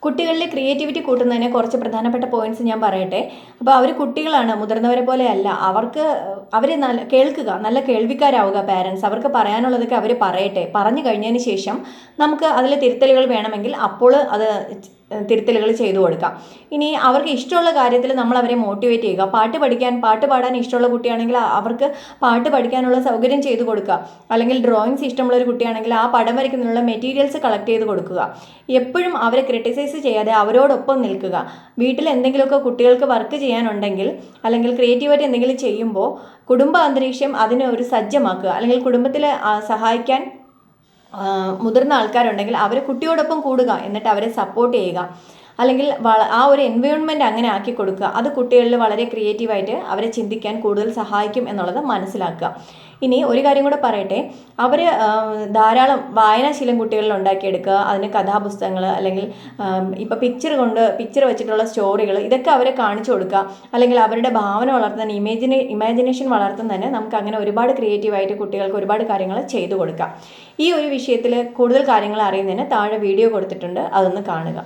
കുട്ടികളിലെ ക്രിയേറ്റിവിറ്റി കൂട്ടുന്നതിന് കുറച്ച് പ്രധാനപ്പെട്ട പോയിന്റ്സ് ഞാൻ പറയട്ടെ. അപ്പോൾ അവർ കുട്ടികളാണ്, മുതിർന്നവരെ പോലെയല്ല. അവരെ കേൾക്കുക, നല്ല കേൾവിക്കാരാവുക പാരൻസ്. അവർക്ക് പറയാനുള്ളതൊക്കെ അവർ പറയട്ടെ. പറഞ്ഞു കഴിഞ്ഞതിന് ശേഷം നമുക്ക് അതിൽ തിരുത്തലുകൾ വേണമെങ്കിൽ അപ്പോൾ അത് തിരുത്തലുകൾ ചെയ്തു കൊടുക്കാം. ഇനി അവർക്ക് ഇഷ്ടമുള്ള കാര്യത്തിൽ നമ്മൾ അവരെ മോട്ടിവേറ്റ് ചെയ്യുക. പാട്ട് പാടാൻ ഇഷ്ടമുള്ള കുട്ടിയാണെങ്കിൽ അവർക്ക് പാട്ട് പഠിക്കാനുള്ള സൗകര്യം ചെയ്തു കൊടുക്കുക. അല്ലെങ്കിൽ ഡ്രോയിങ്സ് ഇഷ്ടമുള്ള ഒരു കുട്ടിയാണെങ്കിൽ ആ പടം വരയ്ക്കുന്നതിനുള്ള മെറ്റീരിയൽസ് കളക്ട് ചെയ്ത് കൊടുക്കുക. എപ്പോഴും അവരെ ക്രിട്ടിസൈസ് ചെയ്യാതെ അവരോടൊപ്പം നിൽക്കുക. വീട്ടിൽ എന്തെങ്കിലുമൊക്കെ കുട്ടികൾക്ക് വർക്ക് ചെയ്യാനുണ്ടെങ്കിൽ അല്ലെങ്കിൽ ക്രിയേറ്റീവായിട്ട് എന്തെങ്കിലും ചെയ്യുമ്പോൾ കുടുംബ അന്തരീക്ഷം അതിനെ ഒരു സജ്ജമാക്കുക. അല്ലെങ്കിൽ കുടുംബത്തിലെ സഹായിക്കാൻ മുതിർന്ന ആൾക്കാരുണ്ടെങ്കിൽ അവർ കുട്ടിയോടൊപ്പം കൂടുക, എന്നിട്ട് അവരെ സപ്പോർട്ട് ചെയ്യുക. അല്ലെങ്കിൽ ആ ഒരു എൻവയോൺമെൻറ്റ് അങ്ങനെ ആക്കി കൊടുക്കുക. അത് കുട്ടികളിൽ വളരെ ക്രിയേറ്റീവായിട്ട് അവരെ ചിന്തിക്കാൻ കൂടുതൽ സഹായിക്കും എന്നുള്ളത് മനസ്സിലാക്കുക. ഇനി ഒരു കാര്യം കൂടെ പറയട്ടെ. അവർ ധാരാളം വായനാശീലം കുട്ടികളിൽ ഉണ്ടാക്കിയെടുക്കുക. അതിന് കഥാപുസ്തകങ്ങൾ അല്ലെങ്കിൽ ഇപ്പോൾ പിക്ചർ വെച്ചിട്ടുള്ള സ്റ്റോറികൾ, ഇതൊക്കെ അവരെ കാണിച്ചു കൊടുക്കുക. അല്ലെങ്കിൽ അവരുടെ ഭാവന വളർത്താൻ, ഇമാജിനേഷൻ വളർത്തുന്നതിന് നമുക്ക് അങ്ങനെ ഒരുപാട് ക്രിയേറ്റീവായിട്ട് കുട്ടികൾക്ക് ഒരുപാട് കാര്യങ്ങൾ ചെയ്തു കൊടുക്കാം. ഈ ഒരു വിഷയത്തിൽ കൂടുതൽ കാര്യങ്ങൾ അറിയുന്നതിന് താഴെ വീഡിയോ കൊടുത്തിട്ടുണ്ട്, അതൊന്ന് കാണുക.